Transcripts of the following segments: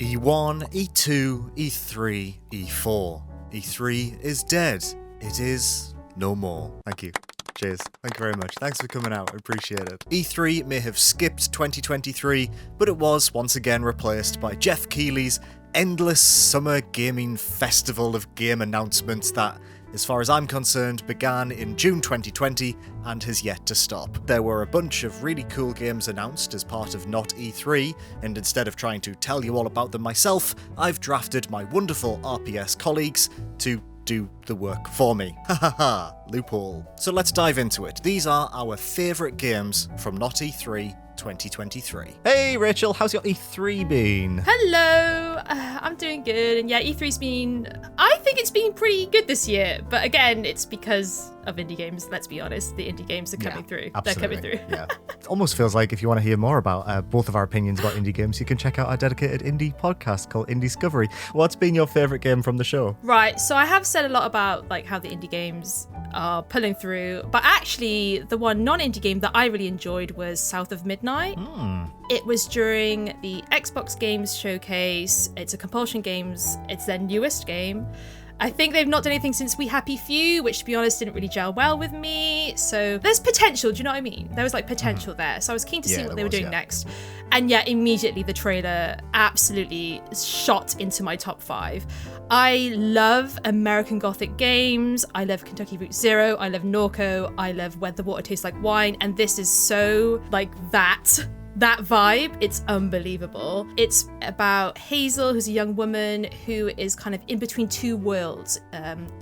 E1, E2, E3, E4. E3 is dead. It is no more. Thank you. Cheers. Thank you very much. Thanks for coming out. I appreciate it. E3 may have skipped 2023, but it was once again replaced by Geoff Keighley's endless summer gaming festival of game announcements that, as far as I'm concerned, began in June 2020 and has yet to stop. There were a bunch of really cool games announced as part of Not-E3, and instead of trying to tell you all about them myself, I've drafted my wonderful RPS colleagues to do the work for me. Ha ha ha, loophole. So let's dive into it. These are our favourite games from Not-E3 2023. Hey Rachel, how's your E3 been? Hello, I'm doing good, and yeah, E3's I think it's been pretty good this year, but again, it's because of indie games, let's be honest. The indie games are coming through. Absolutely. They're coming through. Yeah. It almost feels like if you want to hear more about both of our opinions about indie games, you can check out our dedicated indie podcast called Indie Discovery. What's been your favourite game from the show? Right, so I have said a lot about like how the indie games are pulling through, but actually the one non-indie game that I really enjoyed was South of Midnight. It was during the Xbox Games Showcase. It's a Compulsion Games. It's their newest game. I think they've not done anything since We Happy Few, which to be honest didn't really gel well with me. So there's potential, do you know what I mean? There was like potential there. So I was keen to see what they were doing next. And yeah, immediately the trailer absolutely shot into my top 5. I love American Gothic games. I love Kentucky Route Zero. I love Norco. I love Where the Water Tastes Like Wine. And this is so like that vibe. It's unbelievable. It's about Hazel, who's a young woman who is kind of in between two worlds.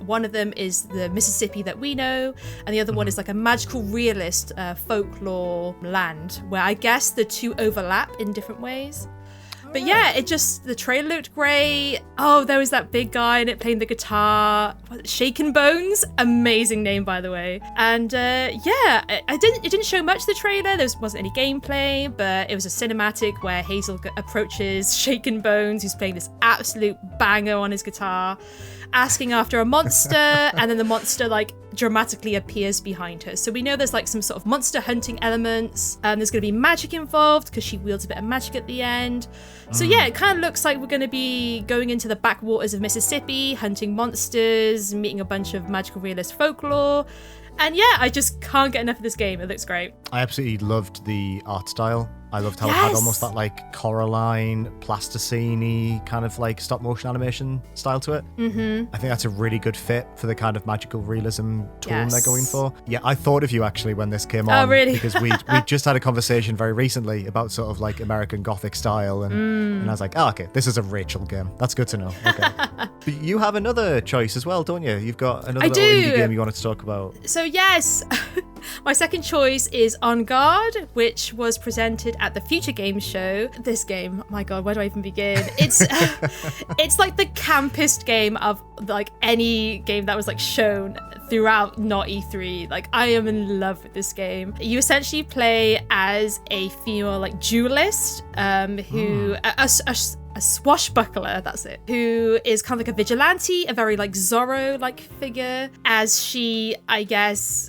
One of them is the Mississippi that we know, and the other one is like a magical realist folklore land where I guess the two overlap in different ways. But yeah, the trailer looked great. Oh, there was that big guy in it playing the guitar. Shaken Bones, amazing name by the way. And it didn't show much the trailer. There wasn't any gameplay, but it was a cinematic where Hazel approaches Shaken Bones, who's playing this absolute banger on his guitar, asking after a monster, and then the monster like dramatically appears behind her. So we know there's like some sort of monster hunting elements. There's going to be magic involved because she wields a bit of magic at the end. So yeah, it kind of looks like we're going to be going into the backwaters of Mississippi, hunting monsters, meeting a bunch of magical realist folklore. And yeah, I just can't get enough of this game. It looks great. I absolutely loved the art style. I loved how it had almost that like Coraline, plasticine-y kind of like stop motion animation style to it. I think that's a really good fit for the kind of magical realism tone they're going for. Yeah, I thought of you actually when this came on. Oh, really? Because we just had a conversation very recently about sort of like American Gothic style, and I was like, oh, okay, this is a Rachel game. That's good to know. Okay. But you have another choice as well, don't you? You've got another little indie game you wanted to talk about. So yes, my second choice is En Garde, which was presented at the Future Games show. This game, oh my god, where do I even begin? It's it's like the campest game of like any game that was like shown throughout Not-E3. Like, I am in love with this game. You essentially play as a female like duelist who a swashbuckler, that's it, who is kind of like a vigilante, a very like Zorro-like figure, as she, I guess,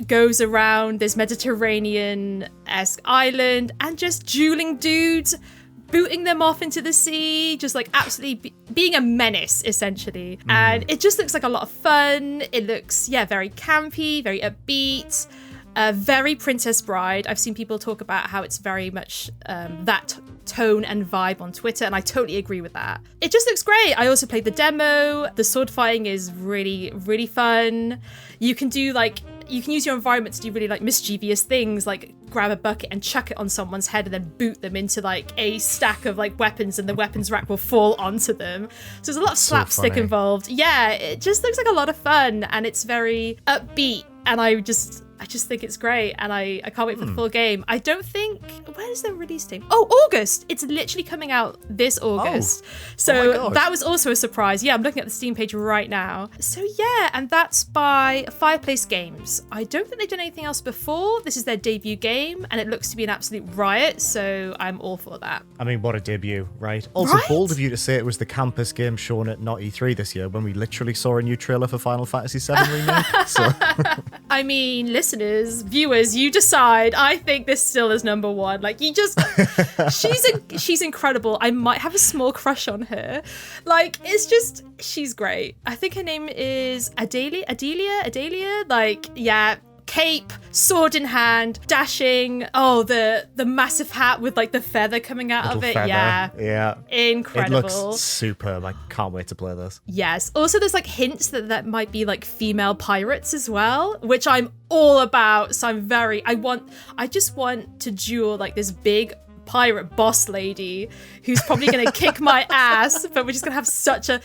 goes around this Mediterranean-esque island and just dueling dudes, booting them off into the sea, just like absolutely being a menace, essentially. And it just looks like a lot of fun. It looks, very campy, very upbeat, very Princess Bride. I've seen people talk about how it's very much that tone and vibe on Twitter, and I totally agree with that. It just looks great. I also played the demo. The sword fighting is really, really fun. You can use your environment to do really like mischievous things, like grab a bucket and chuck it on someone's head and then boot them into like a stack of like weapons, and the weapons rack will fall onto them. So there's a lot of slapstick involved. Yeah, it just looks like a lot of fun, and it's very upbeat, and I just think it's great, and I can't wait for the full game. I don't think, when is the release date? Oh, August! It's literally coming out this August. So that was also a surprise. Yeah, I'm looking at the Steam page right now. So yeah, and that's by Fireplace Games. I don't think they've done anything else before. This is their debut game, and it looks to be an absolute riot, so I'm all for that. I mean, what a debut, right? Also, bold of you to say it was the campus game shown at Not-E3 this year, when we literally saw a new trailer for Final Fantasy VII Remake. So. I mean, listen, listeners, viewers, you decide. I think this still is number one. Like, you just, she's incredible. I might have a small crush on her. Like, it's just, she's great. I think her name is Adelia. Like, yeah. Cape, sword in hand, dashing. Oh, the massive hat with like the feather coming out Little of it. feather. Yeah. Incredible. It looks superb. I can't wait to play this. Yes. Also, there's like hints that might be like female pirates as well, which I'm all about. So I just want to duel like this big pirate boss lady who's probably gonna kick my ass, but we're just gonna have such a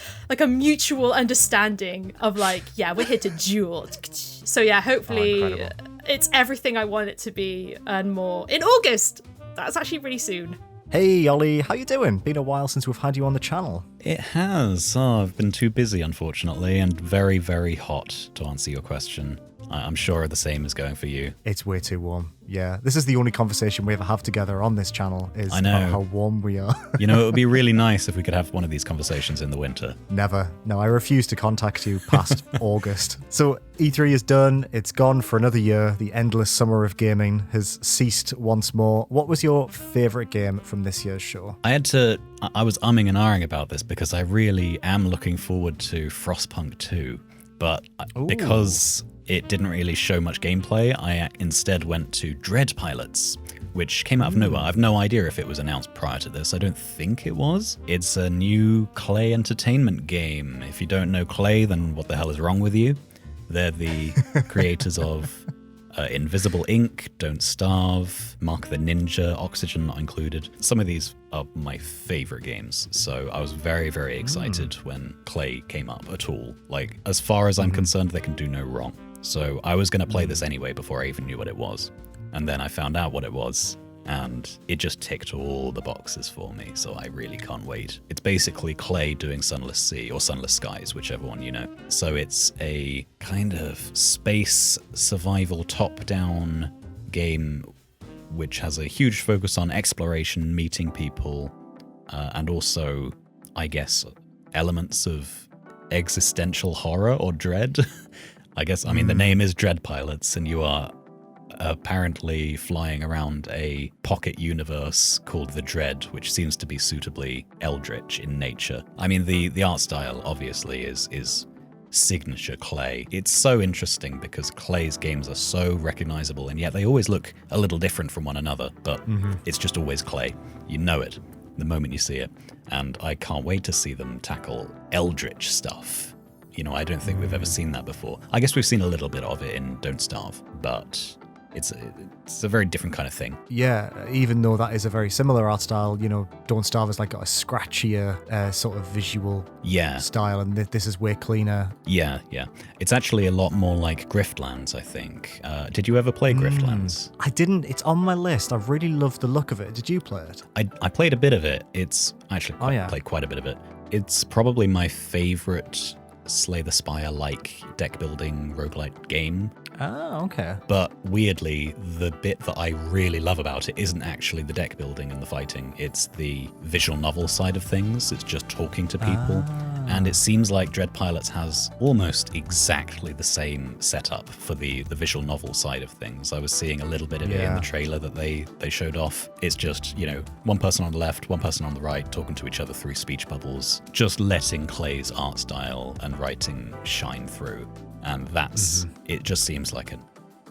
mutual understanding of like, yeah, we're here to duel. So yeah, hopefully it's everything I want it to be and more in August. That's actually really soon. Hey Ollie, how you doing? Been a while since we've had you on the channel. It has. I've been too busy, unfortunately, and very, very hot, to answer your question. I'm sure the same is going for you. It's way too warm. Yeah, this is the only conversation we ever have together on this channel is about how warm we are. You know, it would be really nice if we could have one of these conversations in the winter. Never. No, I refuse to contact you past August. So E3 is done. It's gone for another year. The endless summer of gaming has ceased once more. What was your favourite game from this year's show? I was umming and ahhing about this because I really am looking forward to Frostpunk 2. But because it didn't really show much gameplay, I instead went to Dread Pilots, which came out of nowhere. I have no idea if it was announced prior to this. I don't think it was. It's a new Clay Entertainment game. If you don't know Clay, then what the hell is wrong with you? They're the creators of Invisible Ink, Don't Starve, Mark the Ninja, Oxygen not included. Some of these are my favorite games, so I was very, very excited when Clay came up at all. Like, as far as I'm concerned, they can do no wrong. So I was going to play this anyway before I even knew what it was. And then I found out what it was, and it just ticked all the boxes for me, so I really can't wait. It's basically Clay doing Sunless Sea, or Sunless Skies, whichever one you know. So it's a kind of space survival top-down game which has a huge focus on exploration, meeting people, and also, I guess, elements of existential horror or dread. I mean, the name is Dread Pilots, and you are apparently flying around a pocket universe called the Dread, which seems to be suitably eldritch in nature. I mean, the art style, obviously, is signature Clay. It's so interesting because Clay's games are so recognizable, and yet they always look a little different from one another, but it's just always Clay. You know it the moment you see it, and I can't wait to see them tackle eldritch stuff. You know, I don't think we've ever seen that before. I guess we've seen a little bit of it in Don't Starve, but it's a very different kind of thing. Yeah, even though that is a very similar art style, you know, Don't Starve has like got a scratchier sort of visual style, and this is way cleaner. Yeah. It's actually a lot more like Griftlands, I think. Did you ever play Griftlands? I didn't. It's on my list. I really love the look of it. Did you play it? I played a bit of it. It's actually played quite a bit of it. It's probably my favorite Slay the Spire-like deck-building roguelite game. Oh, okay. But weirdly, the bit that I really love about it isn't actually the deck building and the fighting. It's the visual novel side of things. It's just talking to people. And it seems like Dread Pilots has almost exactly the same setup for the visual novel side of things. I was seeing a little bit of it in the trailer that they showed off. It's just, you know, one person on the left, one person on the right, talking to each other through speech bubbles, just letting Clay's art style and writing shine through. And that's it. Just seems like an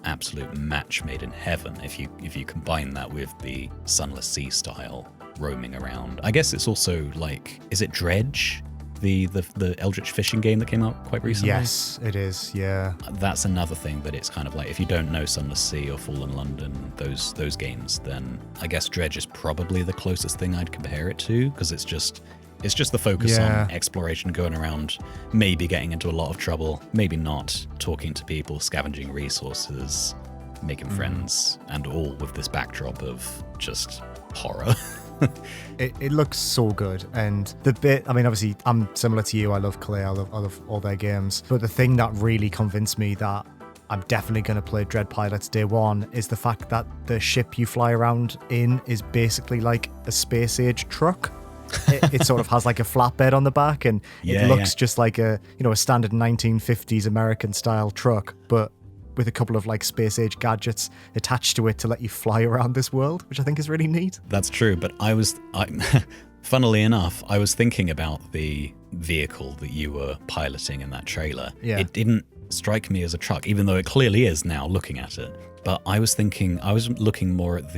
absolute match made in heaven if you combine that with the Sunless Sea style roaming around. I guess it's also like, is it Dredge, the Eldritch fishing game that came out quite recently? Yes, it is. Yeah, that's another thing that it's kind of like, if you don't know Sunless Sea or Fallen London, those games, then I guess Dredge is probably the closest thing I'd compare it to, because it's just the focus on exploration, going around, maybe getting into a lot of trouble, maybe not, talking to people, scavenging resources, making friends, and all with this backdrop of just horror. It looks so good, and the bit, I mean, obviously I'm similar to you. I love Clay, I love all their games, but the thing that really convinced me that I'm definitely going to play Dread Pilots day one is the fact that the ship you fly around in is basically like a space age truck. It sort of has like a flatbed on the back, and it looks just like a standard 1950s American style truck, but with a couple of like space age gadgets attached to it to let you fly around this world, which I think is really neat. That's true, but funnily enough, I was thinking about the vehicle that you were piloting in that trailer. Yeah. It didn't strike me as a truck, even though it clearly is now looking at it. But I was looking more at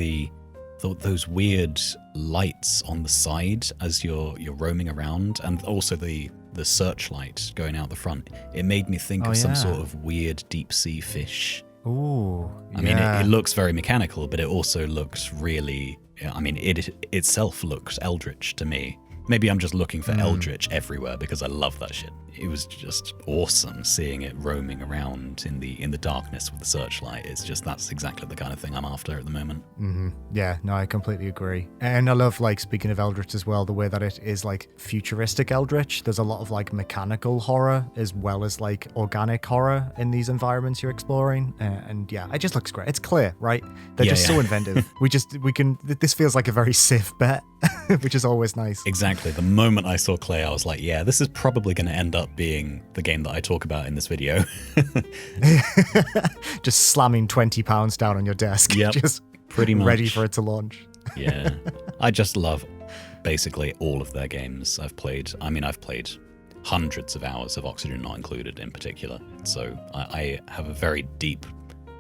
those weird lights on the side as you're roaming around, and also the searchlight going out the front. It made me think of some sort of weird deep sea fish. Ooh, I mean, it looks very mechanical, but it also looks really, it itself looks eldritch to me. Maybe I'm just looking for eldritch everywhere because I love that shit. It was just awesome seeing it roaming around in the darkness with the searchlight. That's exactly the kind of thing I'm after at the moment. Mm-hmm. Yeah, no, I completely agree. And I love, like, speaking of eldritch as well, the way that it is like futuristic eldritch. There's a lot of like mechanical horror as well as like organic horror in these environments you're exploring. And yeah, it just looks great. It's clear, right? They're just so inventive. This feels like a very safe bet, which is always nice. Exactly. The moment I saw Clay, I was like, yeah, this is probably going to end up being the game that I talk about in this video. Just slamming £20 down on your desk. Yep, just pretty much. Ready for it to launch. Yeah. I just love basically all of their games I've played. I've played hundreds of hours of Oxygen Not Included in particular. So I have a very deep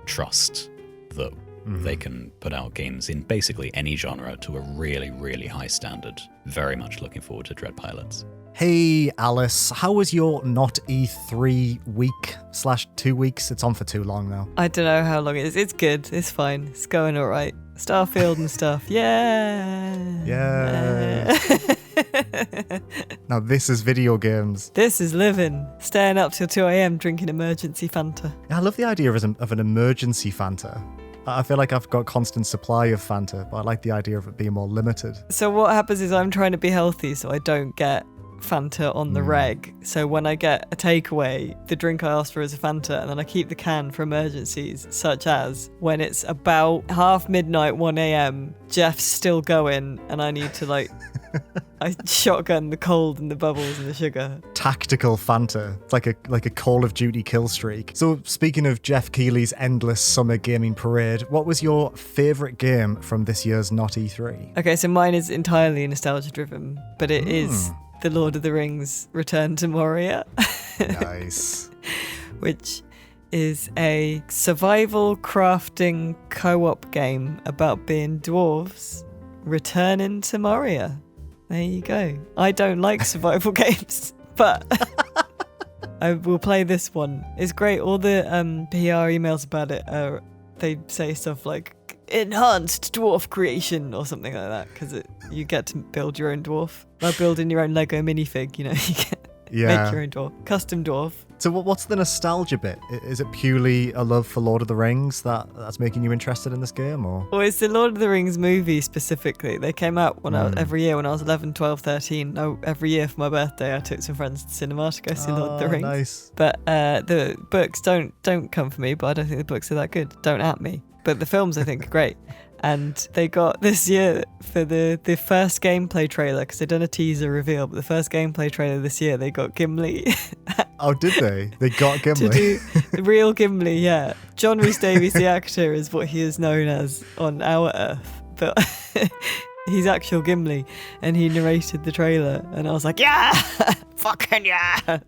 trust that they can put out games in basically any genre to a really, really high standard. Very much looking forward to Dread Pilots. Hey, Alice, how was your Not-E3 week/2 weeks? It's on for too long now. I don't know how long it is. It's good. It's fine. It's going all right. Starfield and stuff. Yeah. Now this is video games. This is living. Staying up till 2 a.m. drinking emergency Fanta. I love the idea of an emergency Fanta. I feel like I've got constant supply of Fanta, but I like the idea of it being more limited. So what happens is I'm trying to be healthy so I don't get Fanta on the reg. So when I get a takeaway, the drink I asked for is a Fanta, and then I keep the can for emergencies, such as when it's about half midnight, 1 a.m, Jeff's still going, and I need to I shotgun the cold and the bubbles and the sugar. Tactical Fanta. It's like a Call of Duty kill streak. So speaking of Geoff Keighley's endless summer gaming parade, what was your favourite game from this year's Not-E3? Okay, so mine is entirely nostalgia driven, but it is The Lord of the Rings Return to Moria. Nice. Which is a survival crafting co-op game about being dwarves returning to Moria. There you go. I don't like survival games, but I will play this one. It's great. All the PR emails about it, they say stuff like enhanced dwarf creation or something like that, because you get to build your own dwarf. Like building your own Lego minifig, you get make your own dwarf, custom dwarf. So what's the nostalgia bit? Is it purely a love for Lord of the Rings that's making you interested in this game, or? Well, it's the Lord of the Rings movie specifically. They came out when every year when I was 11, 12, 13. Every year for my birthday, I took some friends to the cinema to go see Lord of the Rings. Nice. But the books don't come for me, but I don't think the books are that good. Don't at me. But the films I think are great. And they got this year for the first gameplay trailer, because they'd done a teaser reveal, but the first gameplay trailer this year, they got Gimli. Oh, did they? They got Gimli? To do the real Gimli, yeah. John Rhys Davies, the actor, is what he is known as on our Earth. But he's actual Gimli, and he narrated the trailer, and I was like, yeah! Fucking yeah!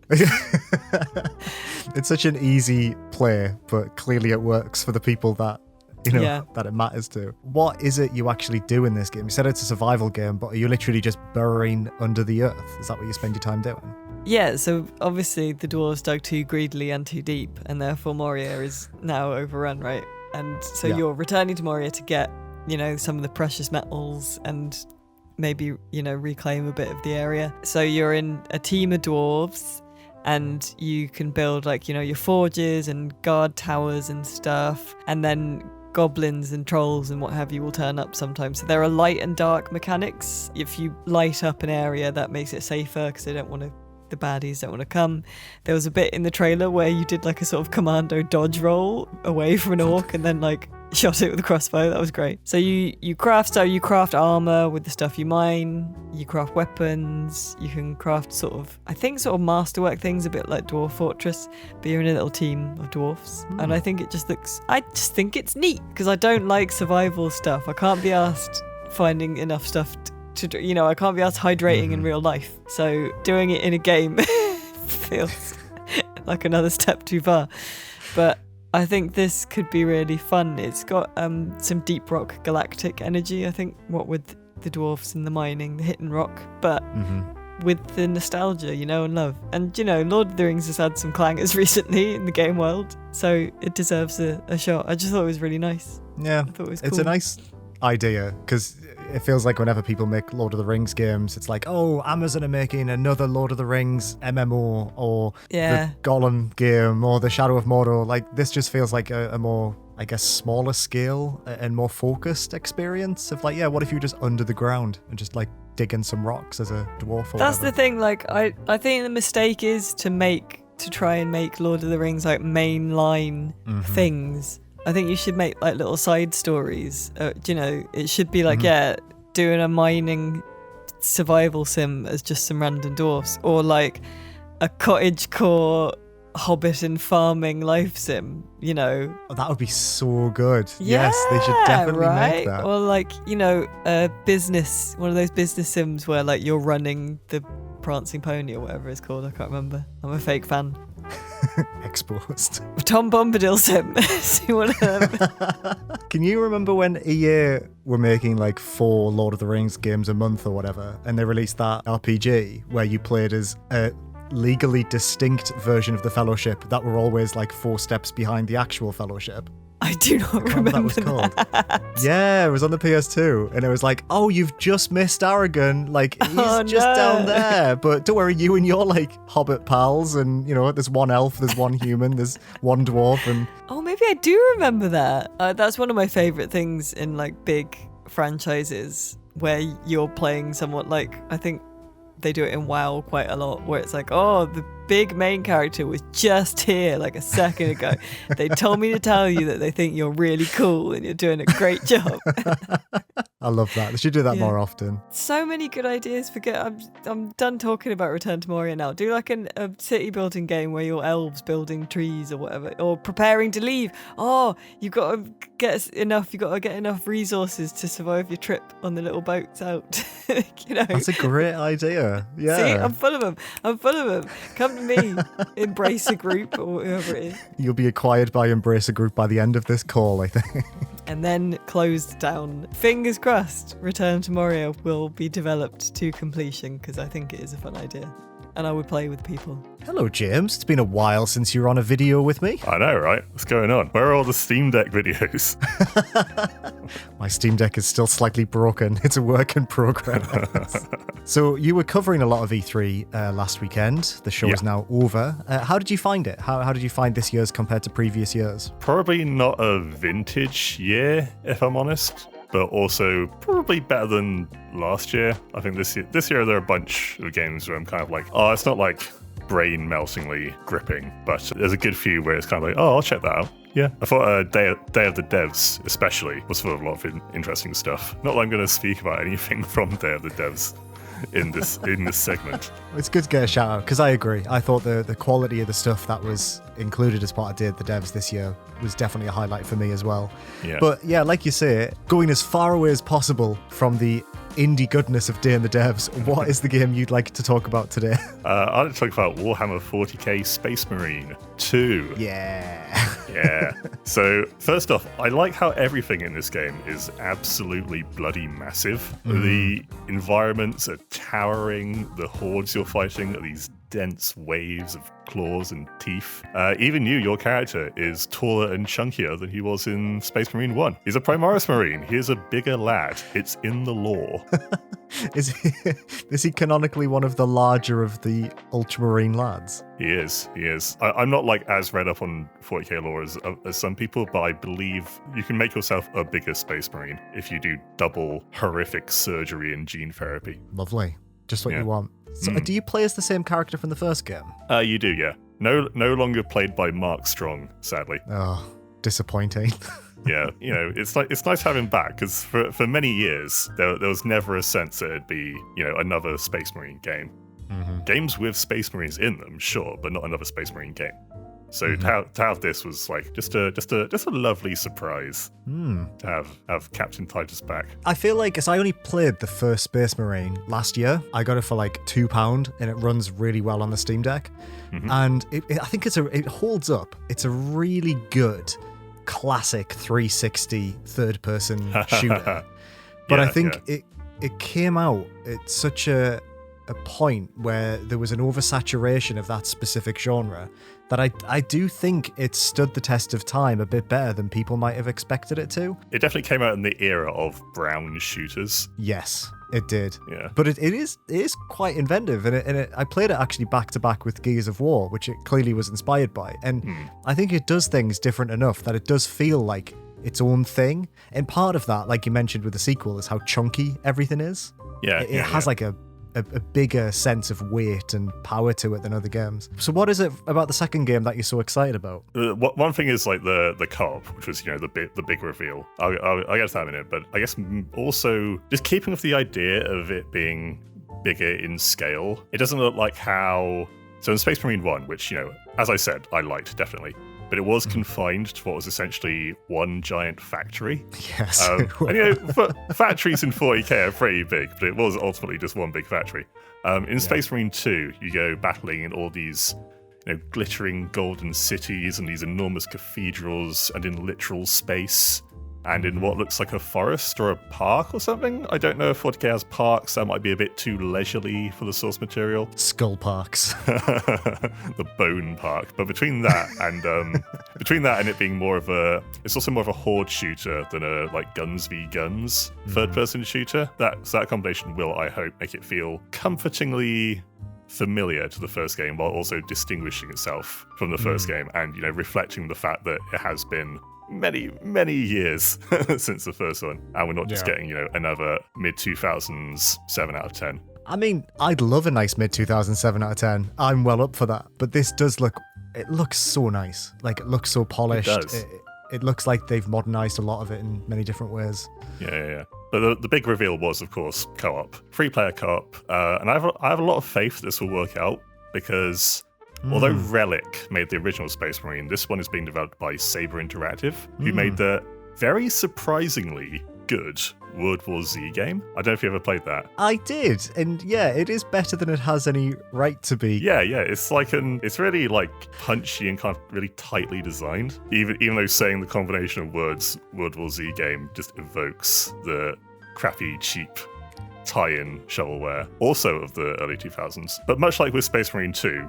It's such an easy play, but clearly it works for the people that that it matters to. What is it you actually do in this game? You said it's a survival game, but are you literally just burrowing under the earth? Is that what you spend your time doing? Yeah, so obviously the dwarves dug too greedily and too deep, and therefore Moria is now overrun, right? And so you're returning to Moria to get, some of the precious metals and maybe, reclaim a bit of the area. So you're in a team of dwarves, and you can build your forges and guard towers and stuff, and then goblins and trolls and what have you will turn up sometimes. So there are light and dark mechanics. If you light up an area, that makes it safer because the baddies don't want to come. There was a bit in the trailer where you did a sort of commando dodge roll away from an orc, and then shot it with a crossbow. That was great. So you craft armor with the stuff you mine. You craft weapons. You can craft sort of masterwork things, a bit like Dwarf Fortress, but you're in a little team of dwarfs. And I think I just think it's neat because I don't like survival stuff. I can't be asked finding enough stuff to I can't be asked hydrating in real life. So doing it in a game feels like another step too far. But I think this could be really fun. It's got some deep rock galactic energy, I think, what with the dwarfs and the mining, the hidden rock, but with the nostalgia, and love. And, Lord of the Rings has had some clangers recently in the game world, so it deserves a shot. I just thought it was really nice. Yeah, I thought it was cool. It's a nice idea, because it feels like whenever people make Lord of the Rings games, it's like, oh, Amazon are making another Lord of the Rings MMO, or the Gollum game, or the Shadow of Mordor. Like, this just feels like a more, I guess, smaller scale and more focused experience of like, yeah, what if you were just under the ground and just like digging some rocks as a dwarf or That's whatever. the thing, like, I think the mistake is to try and make Lord of the Rings like mainline things. I think you should make like little side stories. It should be like, doing a mining survival sim as just some random dwarfs, or like a cottagecore hobbit and farming life sim, Oh, that would be so good. Yes, they should definitely make that. Or like, a business, one of those business sims where like you're running the prancing pony or whatever it's called. I can't remember. I'm a fake fan. Exposed. Tom Bombadil sim. See one of them. Can you remember when EA were making like 4 Lord of the Rings games a month or whatever, and they released that RPG where you played as a legally distinct version of the Fellowship that were always like 4 steps behind the actual Fellowship? I do not remember that was called. Yeah, it was on the PS2, and it was like, oh, you've just missed Aragon. Like, he's just down there. But don't worry, you and your like hobbit pals, and there's one elf, there's one human, there's one dwarf, and oh, maybe I do remember that. That's one of my favorite things in like big franchises where you're playing someone like, I think they do it in WoW quite a lot, where it's like, oh, the big main character was just here like a second ago. They told me to tell you that they think you're really cool and you're doing a great job. I love that. They should do that more often. So many good ideas. I'm done talking about Return to Moria now. Do like a city building game where you're elves building trees or whatever, or preparing to leave. Oh, you've got to get enough resources to survive your trip on the little boats out. That's a great idea. Yeah. See, I'm full of them. Come to me. Embrace a group or whoever it is. You'll be acquired by Embrace a Group by the end of this call, I think. And then closed down. Fingers crossed, Return to Moria will be developed to completion, because I think it is a fun idea. And I would play with people. Hello, James. It's been a while since you were on a video with me. I know, right? What's going on? Where are all the Steam Deck videos? My Steam Deck is still slightly broken. It's a work in progress. So you were covering a lot of E3 last weekend. The show is now over. How did you find it? How did you find this year's compared to previous years? Probably not a vintage year, if I'm honest, but also probably better than last year. I think this year there are a bunch of games where I'm kind of like, oh, it's not like brain-meltingly gripping, but there's a good few where it's kind of like, oh, I'll check that out. Yeah, I thought Day of the Devs especially was full of a lot of interesting stuff. Not that I'm going to speak about anything from Day of the Devs in this segment. It's good to get a shout out, because I agree. I thought the quality of the stuff that was included as part of Day of the Devs this year was definitely a highlight for me as well. Yeah. But yeah, like you say, going as far away as possible from the indie goodness of Day of the Devs, what is the game you'd like to talk about today? I'd like to talk about Warhammer 40k Space Marine 2. Yeah. So, first off, I like how everything in this game is absolutely bloody massive. The environments are towering, the hordes you're fighting are these dense waves of claws and teeth. Even your character, is taller and chunkier than he was in Space Marine 1. He's a Primaris Marine. He is a bigger lad. It's in the lore. Is he canonically one of the larger of the Ultramarine lads? He is. I'm not like as read up on 40k lore as some people, but I believe you can make yourself a bigger Space Marine if you do double horrific surgery and gene therapy. Lovely. Just what you want. So do you play as the same character from the first game? You do, yeah. No longer played by Mark Strong, sadly. Oh, disappointing. Yeah, it's nice having back, because for many years there was never a sense that it'd be another Space Marine game. Mm-hmm. Games with Space Marines in them, sure, but not another Space Marine game. So to have this was like just a lovely surprise to have Captain Titus back. I feel like, as I only played the first Space Marine last year, I got it for like £2, and it runs really well on the Steam Deck, and I think it holds up. It's a really good classic 360 third-person shooter, but I think it came out at such a point where there was an oversaturation of that specific genre that I do think it stood the test of time a bit better than people might have expected it to. It definitely came out in the era of brown shooters. Yes, it did. Yeah. But it is quite inventive, and I played it actually back to back with Gears of War, which it clearly was inspired by, and I think it does things different enough that it does feel like its own thing. And part of that, like you mentioned with the sequel, is how chunky everything is. Yeah, it has like a bigger sense of weight and power to it than other games. So what is it about the second game that you're so excited about? One thing is like the co-op, which was the big reveal. I'll get to that in a minute, but I guess also just keeping with the idea of it being bigger in scale. It doesn't look like how... So in Space Marine 1, which, as I said, I liked, definitely, but it was confined to what was essentially one giant factory. Yes. And, factories in 40k are pretty big, but it was ultimately just one big factory. In Space Marine 2, you go battling in all these glittering golden cities and these enormous cathedrals, and in literal space, and in what looks like a forest or a park or something. I don't know if 40k has parks. That might be a bit too leisurely for the source material. Skull parks. The bone park. But between that and it being it's also more of a horde shooter than a like guns v guns third-person shooter. That combination will, I hope, make it feel comfortingly familiar to the first game, while also distinguishing itself from the first game, and reflecting the fact that it has been many years since the first one, and we're not just getting another mid-2000s 7 out of 10. I mean, I'd love a nice mid-2000s 7 out of 10. I'm well up for that, but this does it looks so nice. Like, it looks so polished. It does. It looks like they've modernized a lot of it in many different ways. Yeah. But the big reveal was, of course, co-op, 3-player co-op, and I have a lot of faith this will work out, because although Relic made the original Space Marine, this one is being developed by Saber Interactive, who made the very surprisingly good World War Z game. I don't know if you ever played that. I did, and it is better than it has any right to be. Yeah, it's it's really like punchy and kind of really tightly designed. Even though saying the combination of words World War Z game just evokes the crappy, cheap tie-in shovelware, also of the early 2000s. But much like with Space Marine 2,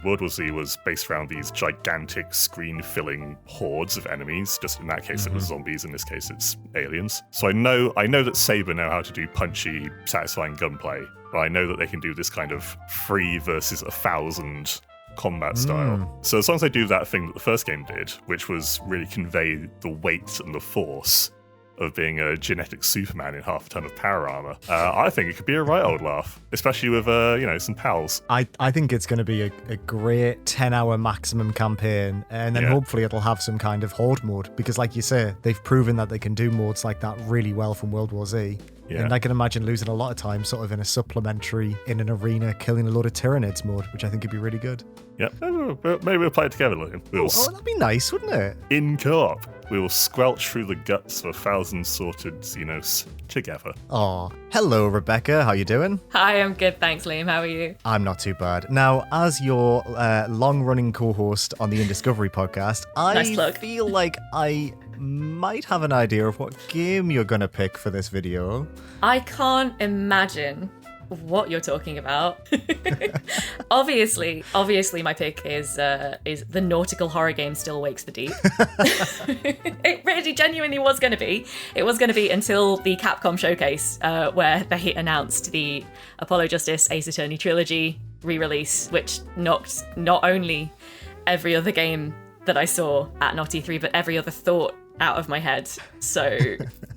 World War Z was based around these gigantic screen-filling hordes of enemies. Just in that case, it was zombies. In this case, it's aliens. So I know that Saber know how to do punchy, satisfying gunplay, but I know that they can do this kind of 3 versus 1,000 combat style. So as long as they do that thing that the first game did, which was really convey the weight and the force of being a genetic Superman in half a ton of power armor, I think it could be a right old laugh, especially with some pals. I think it's going to be a great 10-hour maximum campaign, and then hopefully it'll have some kind of horde mode, because like you say, they've proven that they can do modes like that really well from World War Z. Yeah. And I can imagine losing a lot of time sort of in a supplementary, in an arena, killing a load of Tyranids mode, which I think would be really good. Yeah, maybe we'll play it together. That'd be nice, wouldn't it? In co-op, we will squelch through the guts of 1,000 sorted Xenos together. Oh, hello, Rebecca. How you doing? Hi, I'm good, thanks, Liam. How are you? I'm not too bad. Now, as your long-running co-host on the Indiscovery podcast, I feel like I might have an idea of what game you're going to pick for this video. I can't imagine what you're talking about. Obviously, my pick is the nautical horror game Still Wakes the Deep. It really genuinely was going to be. It was going to be until the Capcom showcase where they announced the Apollo Justice Ace Attorney Trilogy re-release, which knocked not only every other game that I saw at Not-E3, but every other thought out of my head. So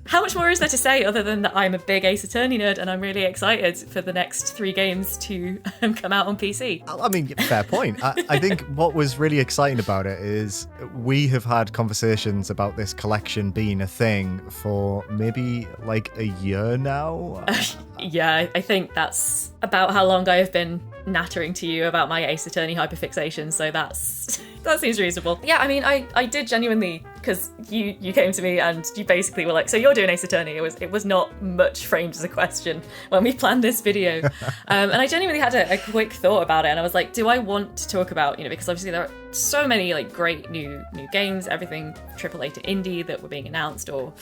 how much more is there to say other than that I'm a big Ace Attorney nerd and I'm really excited for the next 3 games to come out on PC? I mean, fair point. I think what was really exciting about it is we have had conversations about this collection being a thing for maybe like a year now. Yeah, I think that's about how long I have been nattering to you about my Ace Attorney hyperfixation, so that seems reasonable. Yeah, I mean, I did genuinely, because you came to me and you basically were like, so you're doing Ace Attorney. It was not much framed as a question when we planned this video. And I genuinely had a quick thought about it, and I was like, do I want to talk about, because obviously there are so many like great new games, everything AAA to indie that were being announced or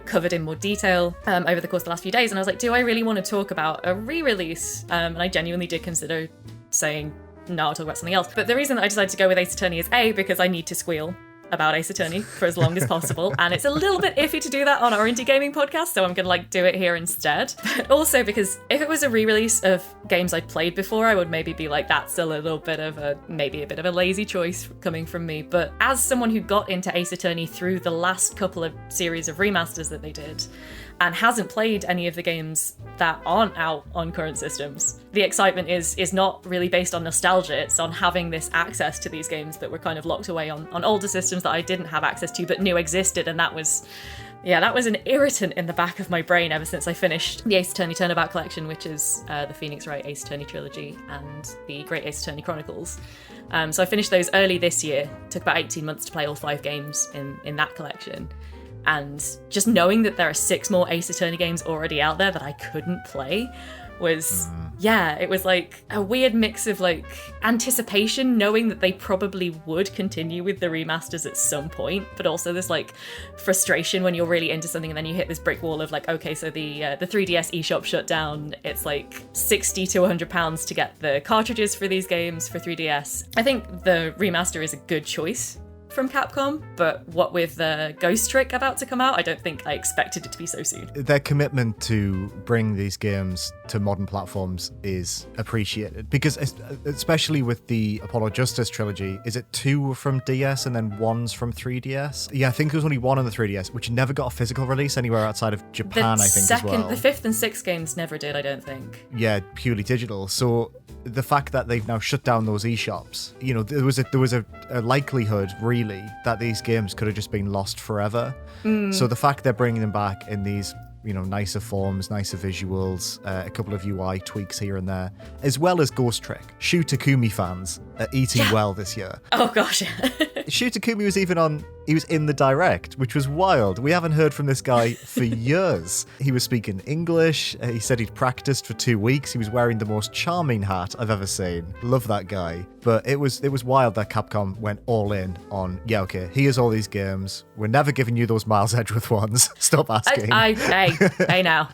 covered in more detail over the course of the last few days, and I was like, do I really want to talk about a re-release? And I genuinely did consider saying, no, I'll talk about something else. But the reason that I decided to go with Ace Attorney is A, because I need to squeal about Ace Attorney for as long as possible, and it's a little bit iffy to do that on our indie gaming podcast, so I'm gonna do it here instead. But also because if it was a re-release of games I'd played before, I would maybe be like, that's a little bit of a lazy choice coming from me. But as someone who got into Ace Attorney through the last couple of series of remasters that they did, and hasn't played any of the games that aren't out on current systems, the excitement is not really based on nostalgia, it's on having this access to these games that were kind of locked away on older systems that I didn't have access to but knew existed, and that was an irritant in the back of my brain ever since I finished the Ace Attorney Turnabout Collection, which is the Phoenix Wright Ace Attorney Trilogy and the Great Ace Attorney Chronicles. So I finished those early this year, took about 18 months to play all 5 games in that collection. And just knowing that there are 6 more Ace Attorney games already out there that I couldn't play was, it was like a weird mix of like anticipation, knowing that they probably would continue with the remasters at some point, but also this like frustration when you're really into something and then you hit this brick wall of like, okay, so the 3DS eShop shut down. It's like £60 to £100 to get the cartridges for these games for 3DS. I think the remaster is a good choice from Capcom, but what with Ghost Trick about to come out, I don't think I expected it to be so soon. Their commitment to bring these games to modern platforms is appreciated, because especially with the Apollo Justice trilogy, is it 2 from DS and then 1's from 3DS? Yeah, I think there was only 1 on the 3DS, which never got a physical release anywhere outside of Japan, I think, as well. The 5th and 6th games never did, I don't think. Yeah, purely digital. So the fact that they've now shut down those eShops, there was a likelihood, really, that these games could have just been lost forever. So the fact they're bringing them back in these, nicer forms, nicer visuals, a couple of UI tweaks here and there, as well as Ghost Trick. Shu Takumi fans are eating well this year. Oh gosh. Shu Takumi was he was in the direct, which was wild. We haven't heard from this guy for years. He was speaking English. He said he'd practiced for 2 weeks. He was wearing the most charming hat I've ever seen. Love that guy. But it was wild that Capcom went all in on, here's all these games. We're never giving you those Miles Edgeworth ones. Stop asking. Hey now.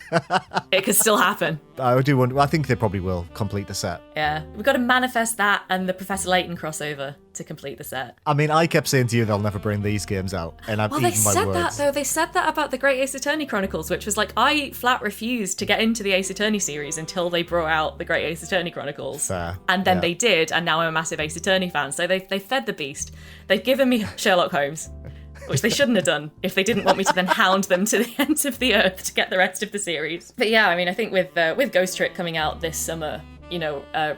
It could still happen. I do wonder. I think they probably will complete the set. Yeah. We've got to manifest that and the Professor Layton crossover to complete the set. I mean, I kept saying to you they'll never bring these games out, and I've eaten my words. Well, they said that, though. They said that about the Great Ace Attorney Chronicles, which was like, I flat refused to get into the Ace Attorney series until they brought out the Great Ace Attorney Chronicles. Fair. And then they did, and now I'm a massive Ace Attorney fan. So they fed the beast. They've given me Sherlock Holmes, which they shouldn't have done if they didn't want me to then hound them to the ends of the earth to get the rest of the series. But yeah, I mean, I think with Ghost Trick coming out this summer,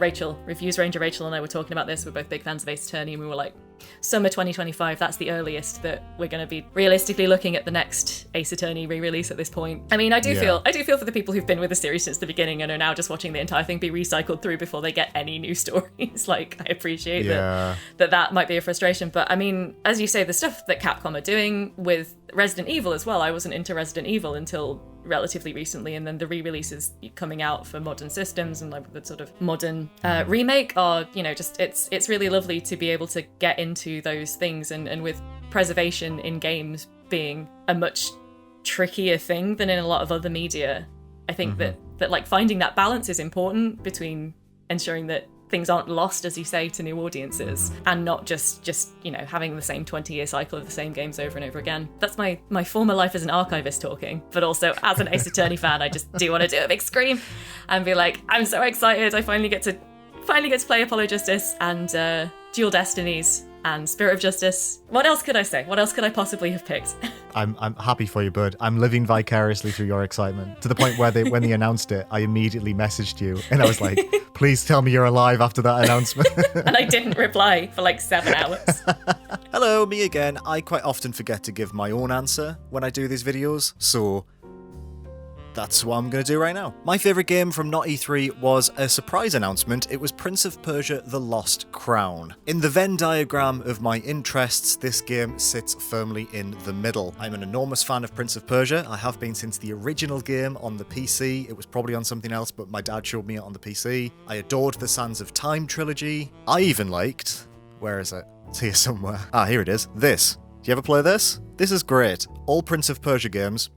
Rachel, Reviews Ranger Rachel and I were talking about this. We're both big fans of Ace Attorney, and we were like, summer 2025, that's the earliest that we're going to be realistically looking at the next Ace Attorney re-release at this point. I mean, I do feel for the people who've been with the series since the beginning and are now just watching the entire thing be recycled through before they get any new stories. Like, I appreciate that might be a frustration. But I mean, as you say, the stuff that Capcom are doing with Resident Evil as well, I wasn't into Resident Evil until relatively recently, and then the re-releases coming out for modern systems and like the sort of modern remake are, just it's really lovely to be able to get into those things, and with preservation in games being a much trickier thing than in a lot of other media, I think that like finding that balance is important between ensuring that things aren't lost, as you say, to new audiences, and not just having the same 20-year cycle of the same games over and over again. That's my former life as an archivist talking, but also as an Ace Attorney fan, I just do want to do a big scream and be like, I'm so excited! I finally get to play Apollo Justice and Dual Destinies and Spirit of Justice. What else could I say? What else could I possibly have picked? I'm happy for you, bud. I'm living vicariously through your excitement to the point where when they announced it, I immediately messaged you and I was like, please tell me you're alive after that announcement. And I didn't reply for like 7 hours. Hello, me again. I quite often forget to give my own answer when I do these videos, so that's what I'm going to do right now. My favourite game from Not-E3 was a surprise announcement. It was Prince of Persia: The Lost Crown. In the Venn diagram of my interests, this game sits firmly in the middle. I'm an enormous fan of Prince of Persia. I have been since the original game on the PC. It was probably on something else, but my dad showed me it on the PC. I adored the Sands of Time trilogy. I even liked... Where is it? It's here somewhere. Ah, here it is. This. Do you ever play this? This is great. All Prince of Persia games.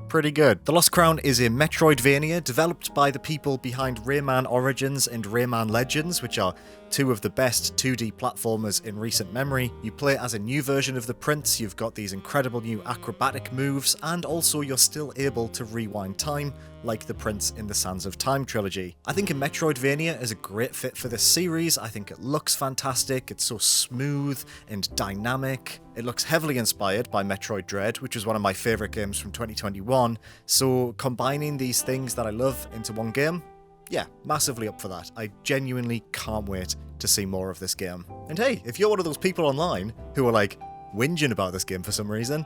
Pretty good. The Lost Crown is a Metroidvania developed by the people behind Rayman Origins and Rayman Legends, which are two of the best 2D platformers in recent memory. You play as a new version of the prince, you've got these incredible new acrobatic moves, and also you're still able to rewind time, like the prince in the Sands of Time trilogy. I think a Metroidvania is a great fit for this series. I think it looks fantastic, it's so smooth and dynamic. It looks heavily inspired by Metroid Dread, which was one of my favourite games from 2021, so combining these things that I love into one game, yeah, massively up for that. I genuinely can't wait to see more of this game. And hey, if you're one of those people online who are like whinging about this game for some reason,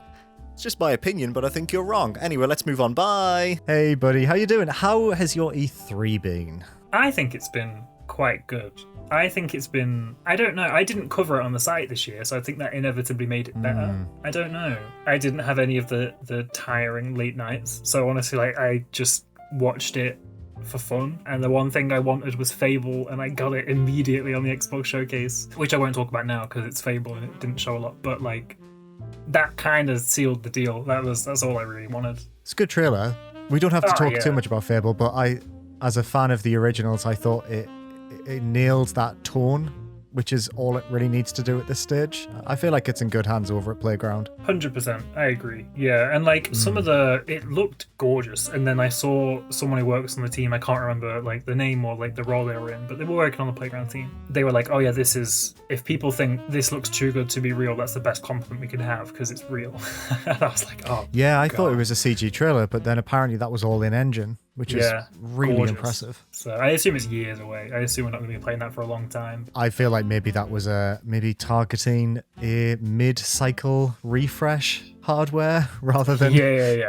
it's just my opinion, but I think you're wrong. Anyway, let's move on. Bye. Hey, buddy, how you doing? How has your E3 been? I think it's been quite good. I think it's been... I don't know. I didn't cover it on the site this year, so I think that inevitably made it better. I don't know. I didn't have any of the tiring late nights, so honestly, like, I just watched it for fun, and the one thing I wanted was Fable, and I got it immediately on the Xbox Showcase, which I won't talk about now because it's Fable and it didn't show a lot, but like that kind of sealed the deal. That's all I really wanted. It's a good trailer. We don't have to talk too much about Fable, but I, as a fan of the originals, I thought it nailed that tone, which is all it really needs to do at this stage. I feel like it's in good hands over at Playground. 100%, I agree. Yeah, and like some of it looked gorgeous, and then I saw someone who works on the team, I can't remember like the name or like the role they were in, but they were working on the Playground team. They were like, oh yeah, this is, if people think this looks too good to be real, that's the best compliment we could have because it's real. And I was like, oh yeah, I thought it was a CG trailer, but then apparently that was all in engine, which is really gorgeous. Impressive. So I assume it's years away. I assume we're not going to be playing that for a long time. I feel like maybe that was maybe targeting a mid-cycle refresh hardware rather than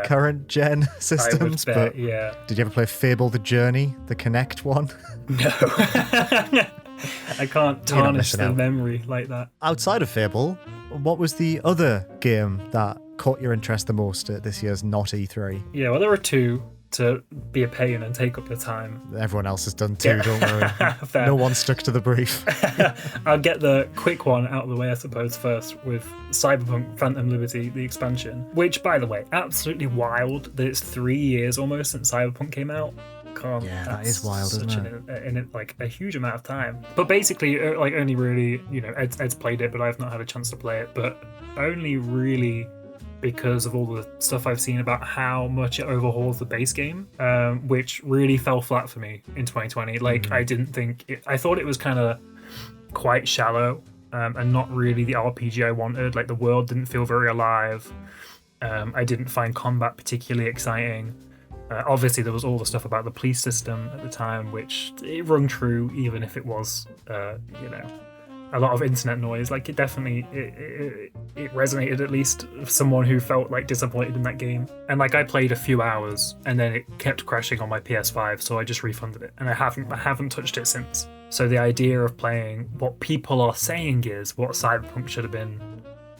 current gen systems. I would bet, yeah. Did you ever play Fable: The Journey, the Kinect one? No. I can't tarnish the memory like that. Outside of Fable, what was the other game that caught your interest the most at this year's Not-E3? Yeah, well, there were two to be a pain and take up your time. Everyone else has done too, don't worry. No one stuck to the brief. I'll get the quick one out of the way, I suppose, first with Cyberpunk Phantom Liberty, the expansion, which, by the way, absolutely wild that it's 3 years almost since Cyberpunk came out. Yeah, that is wild, isn't it? In like a huge amount of time. But basically, like only really, Ed's played it, but I've not had a chance to play it. But only really because of all the stuff I've seen about how much it overhauls the base game, which really fell flat for me in 2020. Like, I didn't think I thought it was kind of quite shallow and not really the RPG I wanted. Like, the world didn't feel very alive. I didn't find combat particularly exciting. Obviously, there was all the stuff about the police system at the time, which it rung true, even if it was, a lot of internet noise. Like, it definitely it resonated, at least with someone who felt like disappointed in that game. And like, I played a few hours and then it kept crashing on my PS5, so I just refunded it, and I haven't touched it since. So the idea of playing what people are saying is what Cyberpunk should have been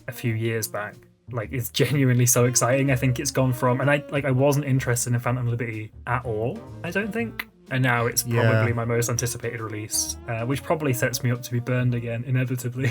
a few years back, like, it's genuinely so exciting. I think it's gone from, and I wasn't interested in Phantom Liberty at all, I don't think. And now it's probably my most anticipated release, which probably sets me up to be burned again, inevitably.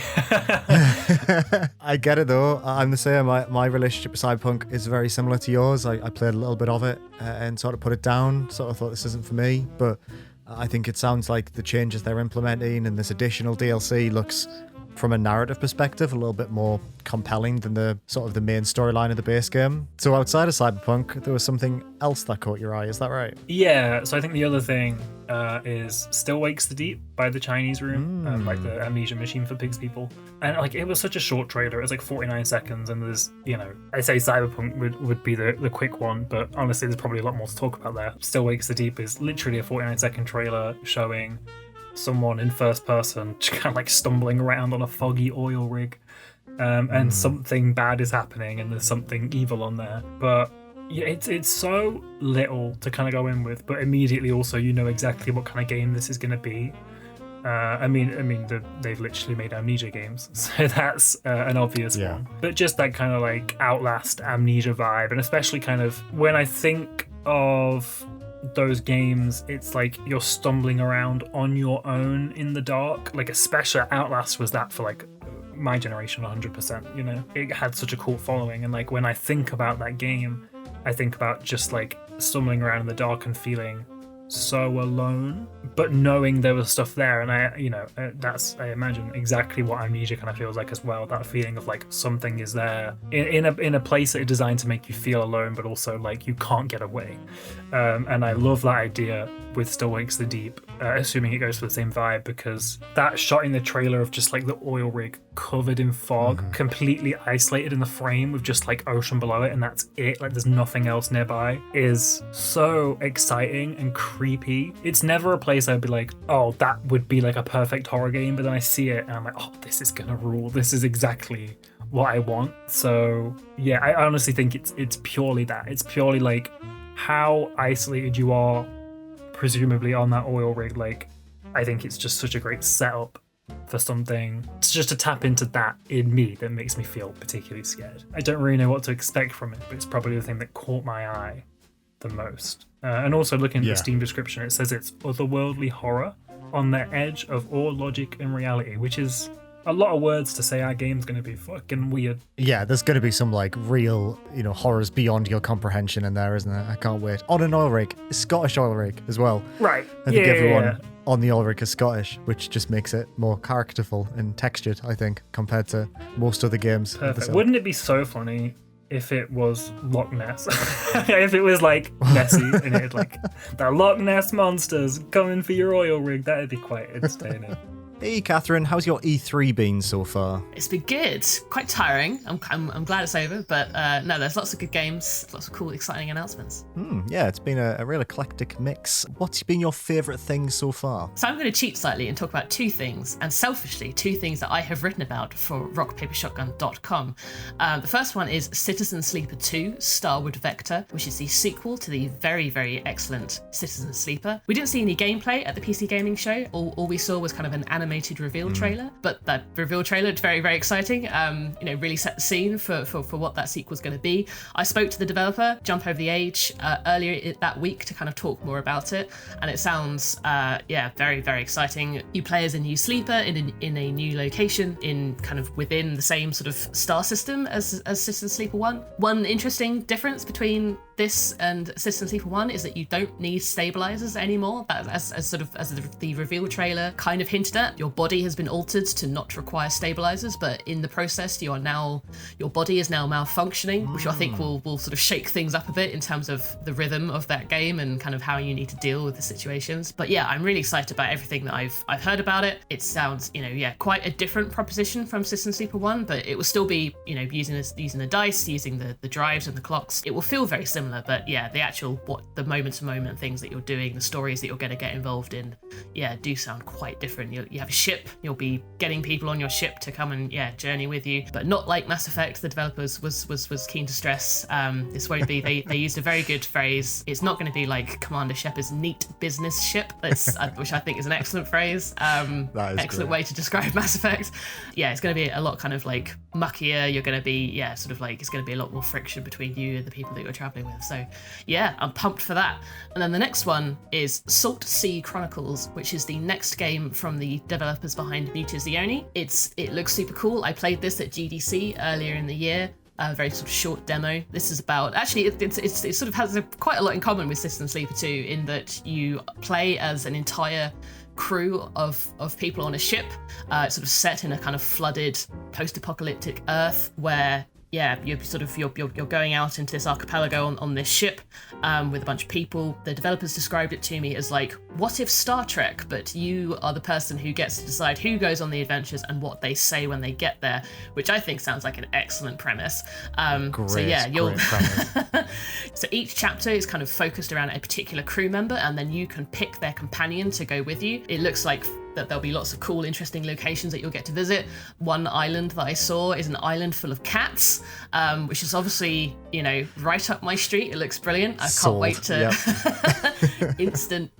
I get it though. I'm the same. My relationship with Cyberpunk is very similar to yours. I played a little bit of it and sort of put it down. Sort of thought this isn't for me. But I think it sounds like the changes they're implementing and this additional DLC looks from a narrative perspective, a little bit more compelling than the sort of the main storyline of the base game. So outside of Cyberpunk, there was something else that caught your eye, is that right? Yeah, so I think the other thing is Still Wakes the Deep by the Chinese Room, like the Amnesia Machine for Pigs people. And like it was such a short trailer, it was like 49 seconds, and there's, you know, I say Cyberpunk would be the quick one, but honestly there's probably a lot more to talk about there. Still Wakes the Deep is literally a 49-second trailer showing someone in first person just kind of like stumbling around on a foggy oil rig, and something bad is happening and there's something evil on there. But yeah, it's so little to kind of go in with, but immediately also you know exactly what kind of game this is going to be. I mean, they've literally made Amnesia games, so that's an obvious one. But just that kind of like Outlast Amnesia vibe, and especially kind of when I think of those games, it's like you're stumbling around on your own in the dark. Like especially Outlast was that for like my generation 100%, you know. It had such a cult following, and like when I think about that game, I think about just like stumbling around in the dark and feeling so alone, but knowing there was stuff there. And I imagine exactly what Amnesia kind of feels like as well, that feeling of like something is there in a place that is designed to make you feel alone, but also like you can't get away. And I love that idea with Still Wakes the Deep, assuming it goes for the same vibe, because that shot in the trailer of just like the oil rig covered in fog, completely isolated in the frame with just like ocean below it, and that's it, like there's nothing else nearby, is so exciting and creepy. It's never a place I'd be like, oh, that would be like a perfect horror game, but then I see it and I'm like, oh, this is gonna rule. This is exactly what I want. So yeah, I honestly think it's purely that. It's purely like how isolated you are presumably on that oil rig. Like I think it's just such a great setup for something just to tap into that in me that makes me feel particularly scared. I don't really know what to expect from it, but it's probably the thing that caught my eye the most. And also looking at the Steam description, it says it's otherworldly horror on the edge of all logic and reality, which is a lot of words to say our game's going to be fucking weird. Yeah, there's going to be some like real, horrors beyond your comprehension in there, isn't there? I can't wait. On an oil rig, a Scottish oil rig as well. Right. I think everyone on the oil rig is Scottish, which just makes it more characterful and textured, I think, compared to most other games. Perfect. Wouldn't it be so funny if it was Loch Ness? If it was like Nessie and it had like the Loch Ness monsters coming for your oil rig, that'd be quite entertaining. Hey, Catherine, how's your E3 been so far? It's been good. Quite tiring. I'm glad it's over, but no, there's lots of good games, lots of cool, exciting announcements. Yeah, it's been a real eclectic mix. What's been your favourite thing so far? So I'm going to cheat slightly and talk about two things, and selfishly, two things that I have written about for rockpapershotgun.com. The first one is Citizen Sleeper 2, Starward Vector, which is the sequel to the very, very excellent Citizen Sleeper. We didn't see any gameplay at the PC Gaming Show. All we saw was kind of an animated reveal trailer, but that reveal trailer is very, very exciting. Really set the scene for what that sequel is going to be. I spoke to the developer, Jump Over the Age, earlier that week to kind of talk more about it, and it sounds very, very exciting. You play as a new sleeper in a new location, in kind of within the same sort of star system as Citizen Sleeper 1. One interesting difference between this and Citizen Sleeper 1 is that you don't need stabilizers anymore. As the reveal trailer kind of hinted at, your body has been altered to not require stabilizers, but in the process your body is now malfunctioning, which I think will sort of shake things up a bit in terms of the rhythm of that game and kind of how you need to deal with the situations. But yeah, I'm really excited about everything that I've heard about it. It sounds quite a different proposition from Citizen Sleeper 1, but it will still be using the dice, using the drives and the clocks. It will feel very similar, but yeah, the actual the moment-to-moment things that you're doing, the stories that you're going to get involved in, do sound quite different. You have a ship, you'll be getting people on your ship to come and journey with you, but not like Mass Effect. The developers was keen to stress this won't be. They used a very good phrase. It's not going to be like Commander Shepard's neat business ship, which I think is an excellent phrase. Excellent way to describe Mass Effect. Yeah, it's going to be a lot kind of like muckier. You're going to be sort of like it's going to be a lot more friction between you and the people that you're traveling with. So yeah, I'm pumped for that. And then the next one is Saltsea Chronicles, which is the next game from the developers behind Mutazione. It looks super cool. I played this at GDC earlier in the year. A very sort of short demo. This is about, actually it sort of has quite a lot in common with Citizen Sleeper 2 in that you play as an entire crew of people on a ship, sort of set in a kind of flooded post-apocalyptic Earth where you're going out into this archipelago on this ship with a bunch of people. The developers described it to me as like, what if Star Trek, but you are the person who gets to decide who goes on the adventures and what they say when they get there, which I think sounds like an excellent premise. Great premise. So each chapter is kind of focused around a particular crew member, and then you can pick their companion to go with you. It looks like that there'll be lots of cool, interesting locations that you'll get to visit. One island that I saw is an island full of cats, which is obviously, right up my street. It looks brilliant. I can't wait to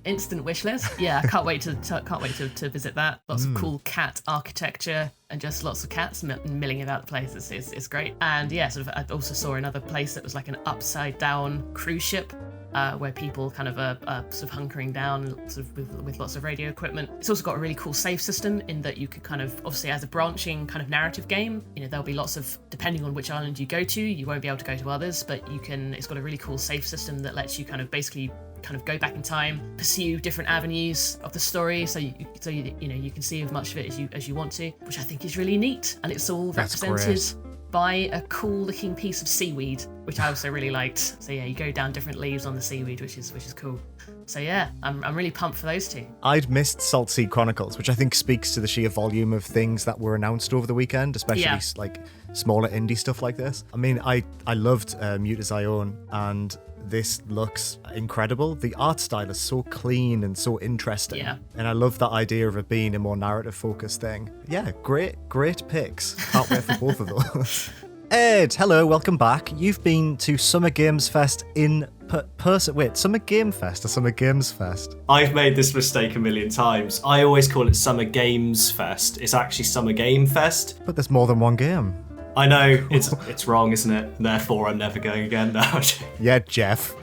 instant wish list. Yeah, I can't wait to visit that. Lots of cool cat architecture and just lots of cats milling about the place. It's great. And yeah, I also saw another place that was like an upside down cruise ship. Where people kind of are sort of hunkering down sort of with lots of radio equipment. It's also got a really cool save system in that you could kind of, obviously as a branching kind of narrative game, there'll be lots of, depending on which island you go to, you won't be able to go to others, but it's got a really cool save system that lets you kind of basically kind of go back in time, pursue different avenues of the story, so you can see as much of it as you want to, which I think is really neat, and it's all represented by a cool looking piece of seaweed, which I also really liked. So yeah, you go down different leaves on the seaweed, which is cool. So yeah, I'm really pumped for those two. I'd missed Saltsea Chronicles, which I think speaks to the sheer volume of things that were announced over the weekend, especially like smaller indie stuff like this. I mean, I loved Mute as I Own, and this looks incredible. The art style is so clean and so interesting. Yeah. And I love that idea of it being a more narrative focused thing. Yeah, great picks. Can't wait for both of those. Ed, hello, welcome back. You've been to Summer Games Fest in Persia. Wait, Summer Game Fest or Summer Games Fest? I've made this mistake a million times. I always call it Summer Games Fest. It's actually Summer Game Fest. But there's more than one game. I know, it's wrong, isn't it? Therefore, I'm never going again now. Yeah, Geoff.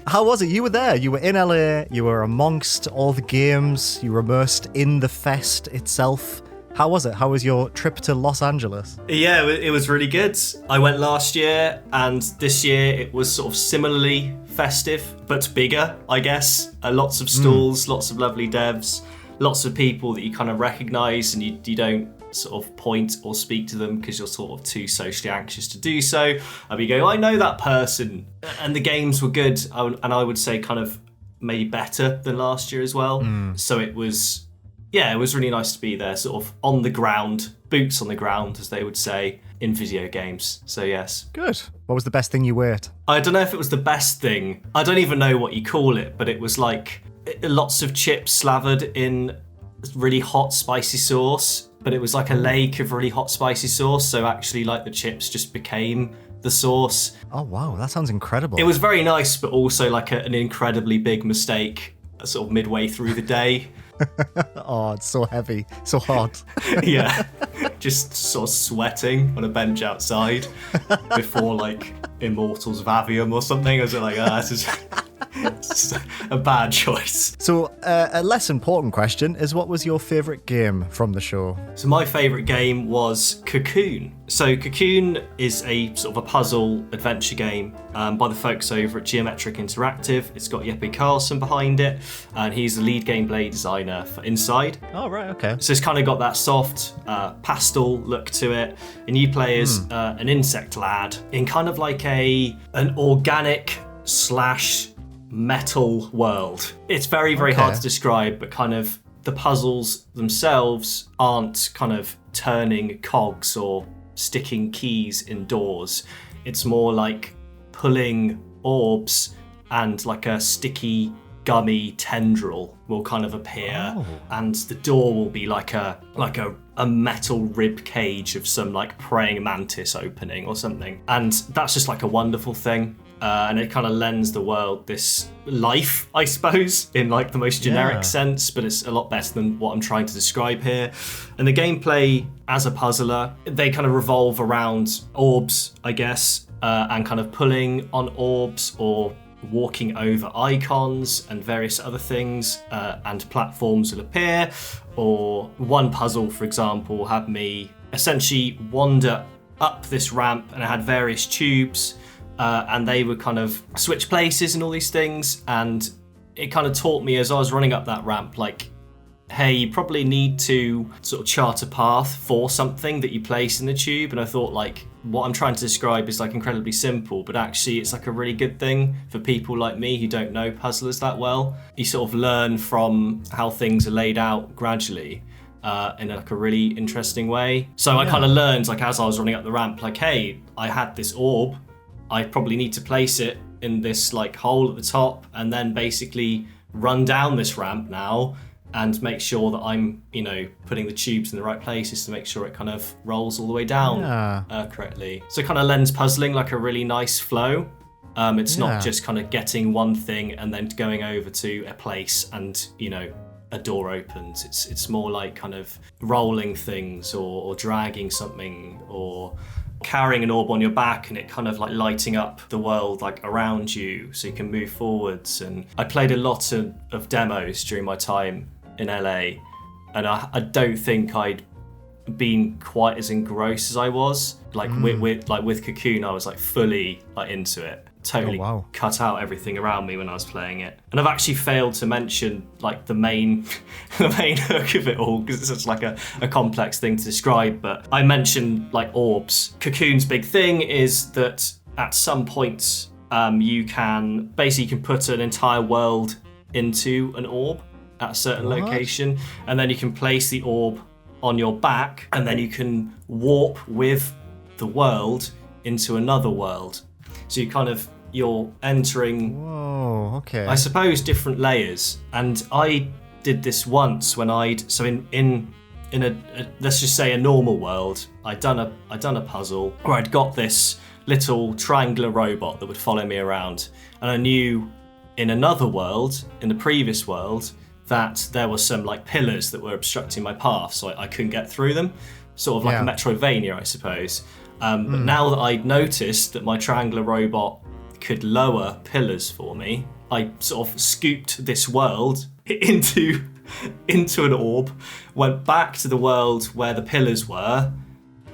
How was it? You were there. You were in LA. You were amongst all the games. You were immersed in the fest itself. How was it? How was your trip to Los Angeles? Yeah, it was really good. I went last year, and this year it was sort of similarly festive, but bigger, I guess. Lots of stalls, lots of lovely devs, lots of people that you kind of recognise, and you don't sort of point or speak to them because you're sort of too socially anxious to do so. And you go, I know that person. And the games were good, and I would say kind of maybe better than last year as well. So it was really nice to be there, sort of on the ground, boots on the ground, as they would say, in video games. So yes. Good. What was the best thing you ate? I don't know if it was the best thing. I don't even know what you call it, but it was like lots of chips slathered in really hot, spicy sauce. But it was like a lake of really hot, spicy sauce. So actually, like, the chips just became the sauce. Oh, wow. That sounds incredible. It was very nice, but also like an incredibly big mistake sort of midway through the day. Oh, it's so heavy. So hot. Yeah. Just sort of sweating on a bench outside before, like, Immortals of Avium or something. I was like, this is... It's a bad choice. So, a less important question is, what was your favourite game from the show? So my favourite game was Cocoon. So Cocoon is a sort of a puzzle adventure game by the folks over at Geometric Interactive. It's got Jeppe Carlsen behind it, and he's the lead gameplay designer for Inside. Oh, right, okay. So it's kind of got that soft pastel look to it, and you play as an insect lad in kind of like an organic / metal world. It's very, very hard to describe, but kind of the puzzles themselves aren't kind of turning cogs or sticking keys in doors. It's more like pulling orbs, and like a sticky, gummy tendril will kind of appear, and the door will be like a metal rib cage of some like praying mantis opening or something. And that's just like a wonderful thing. And it kind of lends the world this life, I suppose, in like the most generic sense, but it's a lot better than what I'm trying to describe here. And the gameplay as a puzzler, they kind of revolve around orbs, I guess, and kind of pulling on orbs or walking over icons and various other things, and platforms will appear. Or one puzzle, for example, had me essentially wander up this ramp, and it had various tubes, and they would kind of switch places and all these things, and it kind of taught me as I was running up that ramp, like, hey, you probably need to sort of chart a path for something that you place in the tube. And I thought, like, what I'm trying to describe is like incredibly simple, but actually it's like a really good thing for people like me who don't know puzzlers that well. You sort of learn from how things are laid out gradually. In like a really interesting way. So I kind of learned, like, as I was running up the ramp, like, hey, I had this orb, I probably need to place it in this like hole at the top, and then basically run down this ramp now and make sure that I'm, you know, putting the tubes in the right places to make sure it kind of rolls all the way down correctly. So it kind of lends puzzling like a really nice flow. It's not just kind of getting one thing and then going over to a place and, you know, a door opens. It's more like kind of rolling things or dragging something or carrying an orb on your back and it kind of like lighting up the world like around you so you can move forwards. And I played a lot of demos during my time in LA, and I don't think I'd been quite as engrossed as I was. Like with Cocoon, I was like fully like into it. Totally cut out everything around me when I was playing it. And I've actually failed to mention like the main hook of it all, because it's such like a complex thing to describe. But I mentioned like orbs. Cocoon's big thing is that at some points you can put an entire world into an orb at a certain location, and then you can place the orb on your back, and then you can warp with the world into another world. So you're entering, I suppose, different layers. And I did this once when in a let's just say a normal world, I'd done a puzzle where I'd got this little triangular robot that would follow me around, and I knew in another world, in the previous world, that there were some like pillars that were obstructing my path, so I couldn't get through them. Sort of like a Metroidvania, I suppose. But now that I'd noticed that my triangular robot could lower pillars for me, I sort of scooped this world into an orb, went back to the world where the pillars were,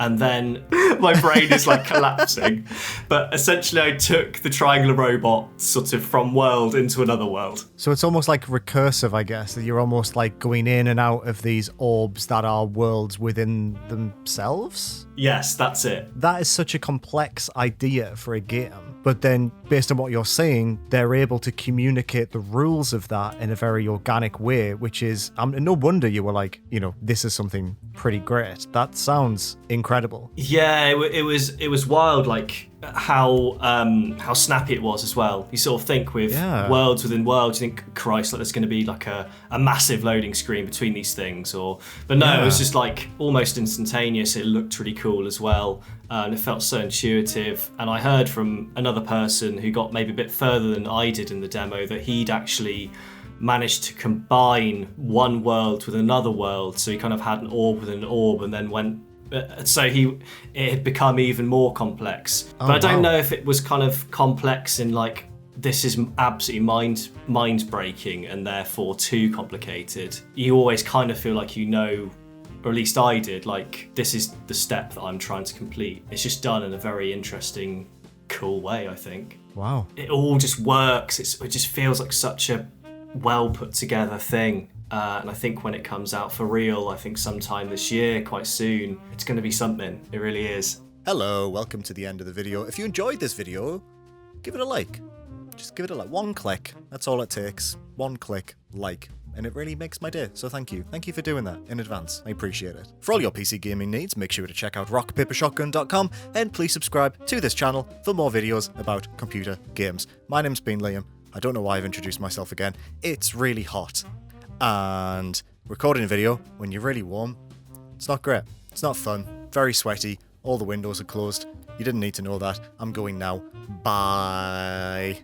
and then my brain is like collapsing. But essentially I took the triangular robot sort of from world into another world. So it's almost like recursive, I guess, that you're almost like going in and out of these orbs that are worlds within themselves? Yes, that's it. That is such a complex idea for a game. But then, based on what you're saying, they're able to communicate the rules of that in a very organic way, which is, no wonder you were like, you know, this is something pretty great. That sounds incredible. Yeah, it was wild, like how snappy it was as well. You sort of think with worlds within worlds, you think, Christ, like there's going to be like a massive loading screen between these things, but no, it was just like almost instantaneous. It looked really cool as well, and it felt so intuitive. And I heard from another person who got maybe a bit further than I did in the demo that he'd actually managed to combine one world with another world, so he kind of had an orb within an orb, and then went. So it had become even more complex. But I don't know if it was kind of complex in like, this is absolutely mind breaking and therefore too complicated. You always kind of feel like, you know, or at least I did, like this is the step that I'm trying to complete. It's just done in a very interesting, cool way, I think. Wow. It all just works. It just feels like such a well put together thing. And I think when it comes out for real, I think sometime this year, quite soon, it's going to be something. It really is. Hello, welcome to the end of the video. If you enjoyed this video, give it a like. Just give it a like. One click. That's all it takes. One click, like. And it really makes my day, so thank you. Thank you for doing that in advance. I appreciate it. For all your PC gaming needs, make sure to check out rockpapershotgun.com, and please subscribe to this channel for more videos about computer games. My name's been Liam. I don't know why I've introduced myself again. It's really hot. And recording a video when you're really warm, it's not great. It's not fun. Very sweaty. All the windows are closed. You didn't need to know that. I'm going now. Bye.